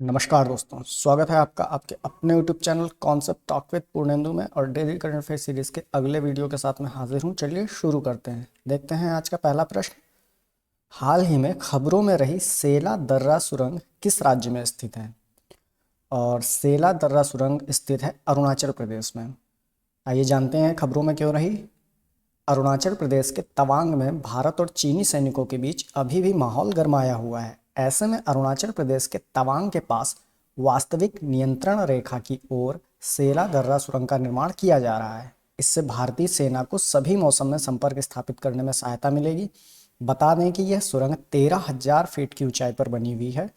नमस्कार दोस्तों, स्वागत है आपका आपके अपने YouTube channel concept talk with Purnendu में। और डेली करंट अफेयर सीरीज के अगले वीडियो के साथ मैं हाजिर हूं। चलिए शुरू करते हैं। देखते हैं आज का पहला प्रश्न। हाल ही में खबरों में रही सेला दर्रा सुरंग किस राज्य में स्थित है? और सेला दर्रा सुरंग स्थित है अरुणाचल प्रदेश में। आइए जानते हैं खबरों में क्यों रही। अरुणाचल प्रदेश के तवांग में भारत और चीनी सैनिकों के बीच अभी भी माहौल गरमाया हुआ है। ऐसे में अरुणाचल प्रदेश के तवांग के पास वास्तविक नियंत्रण रेखा की ओर सेला दर्रा सुरंग का निर्माण किया जा रहा है। इससे भारतीय सेना को सभी मौसम में संपर्क स्थापित करने में सहायता मिलेगी। बता दें कि यह सुरंग 13,000 फीट की ऊंचाई पर बनी हुई है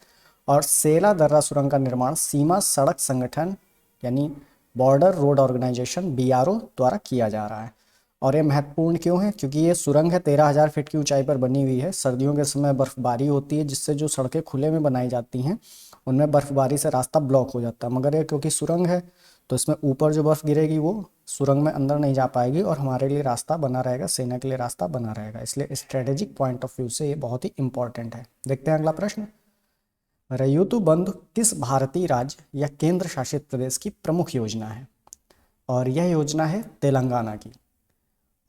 और सेला दर्रा सुरंग का निर्माण सीमा सड़क संगठन यानी बॉर्डर रोड ऑर्गेनाइजेशन BRO द्वारा किया जा रहा है। और ये महत्वपूर्ण क्यों है? क्योंकि ये सुरंग है 13,000 फीट की ऊंचाई पर बनी हुई है। सर्दियों के समय बर्फबारी होती है, जिससे जो सड़कें खुले में बनाई जाती हैं उनमें बर्फबारी से रास्ता ब्लॉक हो जाता है। मगर ये क्योंकि सुरंग है तो इसमें ऊपर जो बर्फ गिरेगी वो सुरंग में अंदर नहीं जा पाएगी और हमारे लिए रास्ता बना रहेगा, सेना के लिए रास्ता बना रहेगा। इसलिए स्ट्रेटेजिक पॉइंट ऑफ व्यू से ये बहुत ही इंपॉर्टेंट है। देखते हैं अगला प्रश्न। रयुतु बंधु किस भारतीय राज्य या केंद्र शासित प्रदेश की प्रमुख योजना है? और यह योजना है तेलंगाना की।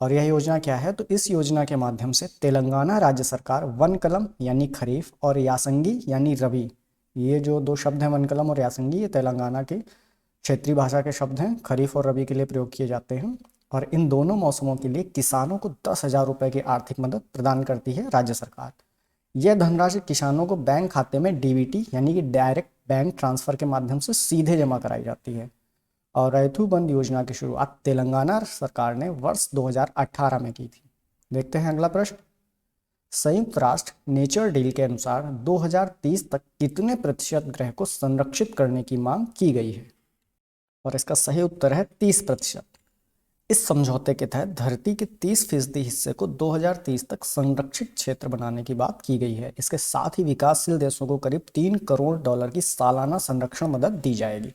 और यह योजना क्या है? तो इस योजना के माध्यम से तेलंगाना राज्य सरकार वनकलम यानी खरीफ और यासंगी यानी रबी, ये जो दो शब्द हैं वनकलम और यासंगी, ये तेलंगाना के क्षेत्रीय भाषा के शब्द हैं। खरीफ और रबी के लिए प्रयोग किए जाते हैं। और इन दोनों मौसमों के लिए किसानों को 10,000 रुपये की आर्थिक मदद प्रदान करती है राज्य सरकार। यह धनराशि किसानों को बैंक खाते में DBT यानी कि डायरेक्ट बैंक ट्रांसफर के माध्यम से सीधे जमा कराई जाती है। और रैथू बंद योजना की शुरुआत तेलंगाना सरकार ने वर्ष 2018 में की थी। देखते हैं अगला प्रश्न। संयुक्त राष्ट्र नेचर डील के अनुसार 2030 तक कितने प्रतिशत ग्रह को संरक्षित करने की मांग की गई है? और इसका सही उत्तर है 30%। इस समझौते के तहत धरती के 30% हिस्से को 2030 तक संरक्षित क्षेत्र बनाने की बात की गई है। इसके साथ ही विकासशील देशों को करीब $3 करोड़ की सालाना संरक्षण मदद दी जाएगी।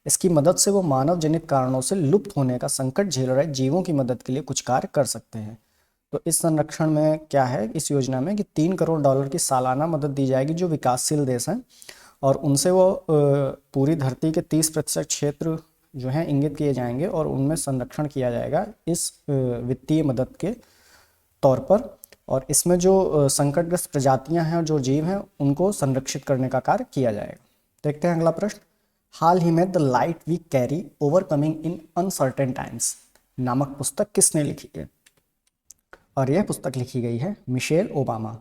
इसकी मदद से वो मानव जनित कारणों से लुप्त होने का संकट झेल रहे जीवों की मदद के लिए कुछ कार्य कर सकते हैं। तो इस संरक्षण में क्या है, इस योजना में कि $3 करोड़ की सालाना मदद दी जाएगी जो विकासशील देश हैं, और उनसे वो पूरी धरती के 30% क्षेत्र जो हैं इंगित किए जाएंगे और उनमें संरक्षण किया जाएगा इस वित्तीय मदद के तौर पर। और इसमें जो संकटग्रस्त प्रजातियां हैं और जो जीव हैं उनको संरक्षित करने का कार्य किया जाएगा। देखते हैं अगला प्रश्न। हाल ही में the light we carry overcoming in uncertain times नामक पुस्तक किसने लिखी है? और यह पुस्तक लिखी गई है मिशेल ओबामा,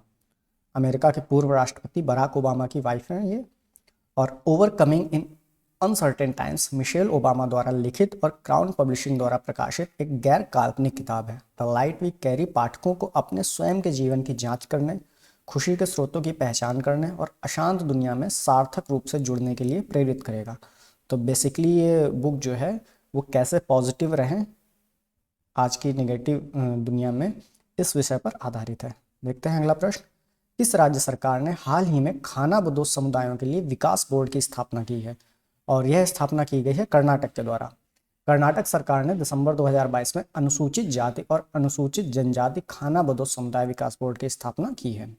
अमेरिका के पूर्व राष्ट्रपति बराक ओबामा की वाइफ हैं ये। और overcoming in uncertain times Michelle Obama द्वारा लिखित और क्राउन पब्लिशिंग द्वारा प्रकाशित एक गैर काल्पनिक किताब है। द लाइट वी कैरी पाठकों को अपने स्वयं के जीवन की जांच करने, खुशी के स्रोतों की पहचान करने और अशांत दुनिया में सार्थक रूप से जुड़ने के लिए प्रेरित करेगा। तो बेसिकली ये बुक जो है वो कैसे पॉजिटिव रहें आज की नेगेटिव दुनिया में, इस विषय पर आधारित है। देखते हैं अगला प्रश्न। किस राज्य सरकार ने हाल ही में खानाबदोश समुदायों के लिए विकास बोर्ड की स्थापना की है? और यह स्थापना की गई है कर्नाटक के द्वारा। कर्नाटक सरकार ने दिसंबर 2022 में अनुसूचित जाति और अनुसूचित जनजाति खानाबदोश समुदाय विकास बोर्ड की स्थापना की है।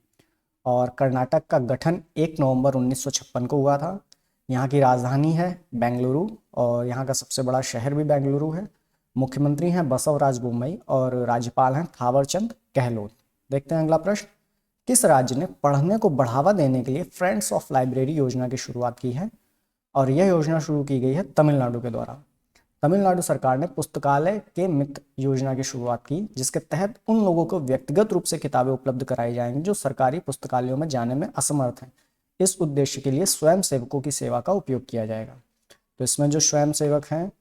और कर्नाटक का गठन 1 नवंबर 1956 को हुआ था। यहाँ की राजधानी है बेंगलुरु और यहाँ का सबसे बड़ा शहर भी बेंगलुरु है। मुख्यमंत्री हैं बसवराज बोम्मई और राज्यपाल हैं थावरचंद गहलोत। देखते हैं अगला प्रश्न। किस राज्य ने पढ़ने को बढ़ावा देने के लिए फ्रेंड्स ऑफ लाइब्रेरी योजना की शुरुआत की है? और यह योजना शुरू की गई है तमिलनाडु के द्वारा। तमिलनाडु सरकार ने पुस्तकालय के मित्र योजना की शुरुआत की, जिसके तहत उन लोगों को व्यक्तिगत रूप से किताबें उपलब्ध कराई जाएंगी जो सरकारी पुस्तकालयों में जाने में असमर्थ हैं। इस उद्देश्य के लिए स्वयं सेवकों की सेवा का उपयोग किया जाएगा। तो इसमें जो स्वयं सेवक हैं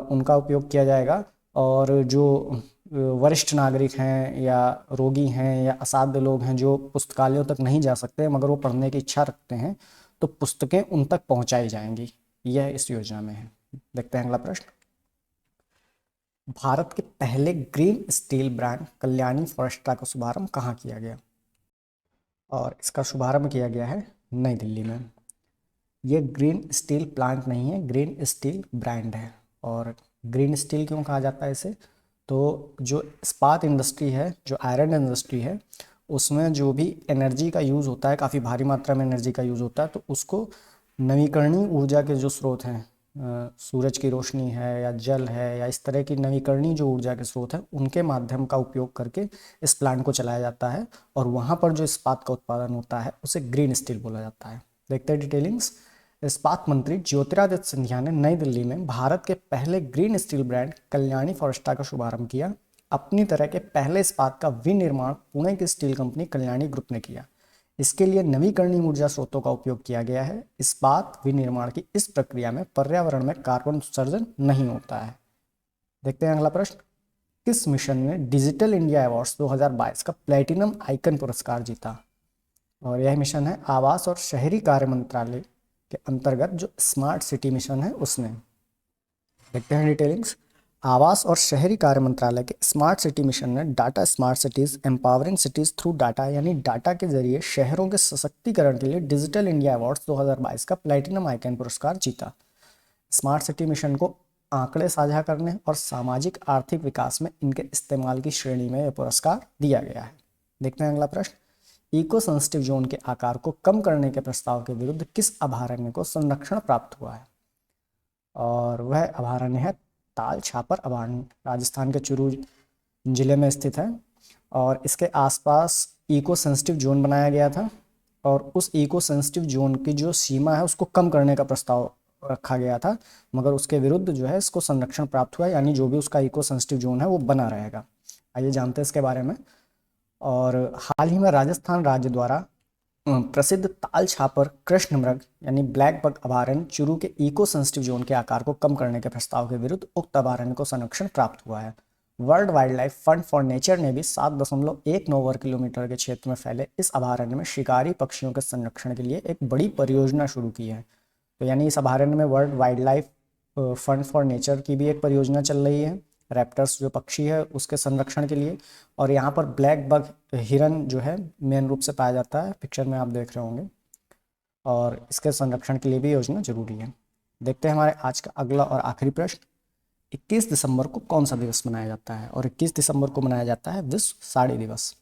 उनका उपयोग किया जाएगा, और जो वरिष्ठ नागरिक हैं या रोगी हैं या असाध्य लोग हैं जो पुस्तकालयों तक नहीं जा सकते मगर वो पढ़ने की इच्छा रखते हैं, तो पुस्तकें उन तक पहुंचाई जाएंगी। यह इस योजना में है। देखते हैं अगला प्रश्न। भारत के पहले ग्रीन स्टील ब्रांड कल्याणी फोरेस्ट्रा का शुभारंभ कहाँ किया गया? और इसका शुभारंभ किया गया है नई दिल्ली में। ये ग्रीन स्टील प्लांट नहीं है, ग्रीन स्टील ब्रांड है। और ग्रीन स्टील क्यों कहा जाता है इसे? तो जो इस्पात इंडस्ट्री है, जो आयरन इंडस्ट्री है, उसमें जो भी एनर्जी का यूज़ होता है, काफ़ी भारी मात्रा में एनर्जी का यूज़ होता है, तो उसको नवीकरणीय ऊर्जा के जो स्रोत हैं, सूरज की रोशनी है या जल है या इस तरह की नवीकरणीय जो ऊर्जा के स्रोत हैं, उनके माध्यम का उपयोग करके इस प्लांट को चलाया जाता है और वहाँ पर जो इस्पात का उत्पादन होता है उसे ग्रीन स्टील बोला जाता है। देखते हैं डिटेलिंग्स। इस्पात मंत्री ज्योतिरादित्य सिंधिया ने नई दिल्ली में भारत के पहले green steel brand Kalyani Foresta का शुभारंभ किया। अपनी तरह के पहले इस्पात का विनिर्माण पुणे की स्टील कंपनी कल्याणी ग्रुप ने किया। इसके लिए नवीकरणीय ऊर्जा स्रोतों का उपयोग किया गया है। इस्पात विनिर्माण की इस प्रक्रिया में पर्यावरण में कार्बन उत्सर्जन नहीं होता है। देखते हैं अगला प्रश्न। किस मिशन ने डिजिटल इंडिया अवार्ड्स 2022 का प्लेटिनम आइकन पुरस्कार जीता? और यह मिशन है आवास और शहरी कार्य मंत्रालय के अंतर्गत जो स्मार्ट सिटी मिशन है उसने। देखते हैं डिटेलिंग्स। आवास और शहरी कार्य मंत्रालय के स्मार्ट सिटी मिशन ने data smart cities empowering cities through data यानी डाटा के जरिए शहरों के सशक्तिकरण के लिए डिजिटल इंडिया अवार्ड्स 2022 का प्लेटिनम आइकन पुरस्कार जीता। स्मार्ट सिटी मिशन को आंकड़े साझा करने और सामाजिक आर्थिक विकास में इनके इस्तेमाल की श्रेणी में यह पुरस्कार दिया गया है। देखते हैं अगला प्रश्न। इको सेंसिटिव जोन के आकार को कम करने के प्रस्ताव के विरुद्ध किस अभयारण्य को संरक्षण प्राप्त हुआ है? और वह अभयारण्य है ताल छापर अभयारण्य, राजस्थान के चुरू जिले में स्थित है और इसके आसपास इको सेंसिटिव जोन बनाया गया था और उस इको सेंसिटिव जोन की जो सीमा है उसको कम करने का प्रस्ताव रखा गया था, मगर उसके विरुद्ध जो है इसको संरक्षण प्राप्त हुआ, यानी जो भी उसका इको सेंसिटिव जोन है वो बना रहेगा। आइए जानते हैं इसके बारे में। और हाल ही में राजस्थान राज्य द्वारा प्रसिद्ध ताल छापर कृष्ण मृग यानी ब्लैक बग अभयारण्य चुरू के इको सेंसिटिव जोन के आकार को कम करने के प्रस्ताव के विरुद्ध उक्त अभयारण्य को संरक्षण प्राप्त हुआ है। World wild life fund for nature ने भी 7.19 वर्ग किलोमीटर के क्षेत्र में फैले इस अभयारण्य में शिकारी पक्षियों के संरक्षण के लिए एक बड़ी परियोजना शुरू की है। तो यानी इस अभयारण्य में world wild life fund for nature की भी एक परियोजना चल रही है, रैप्टर्स जो पक्षी है उसके संरक्षण के लिए। और यहाँ पर ब्लैक बग हिरन जो है मेन रूप से पाया जाता है, पिक्चर में आप देख रहे होंगे, और इसके संरक्षण के लिए भी योजना जरूरी है। देखते हैं हमारे आज का अगला और आखिरी प्रश्न। 21 दिसंबर को कौन सा दिवस मनाया जाता है? और 21 दिसंबर को मनाया जाता है विश्व साड़ी दिवस।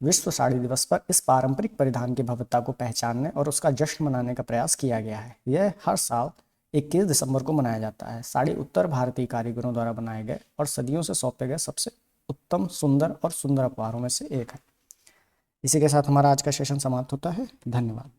विश्व साड़ी दिवस पर इस पारंपरिक परिधान की भव्यता को पहचानने और उसका जश्न मनाने का प्रयास किया गया है। यह हर साल 21 दिसंबर को मनाया जाता है। साड़ी उत्तर भारतीय कारीगरों द्वारा बनाए गए और सदियों से सौंपे गए सबसे उत्तम, सुंदर और सुंदर उपहारों में से एक है। इसी के साथ हमारा आज का सेशन समाप्त होता है। धन्यवाद।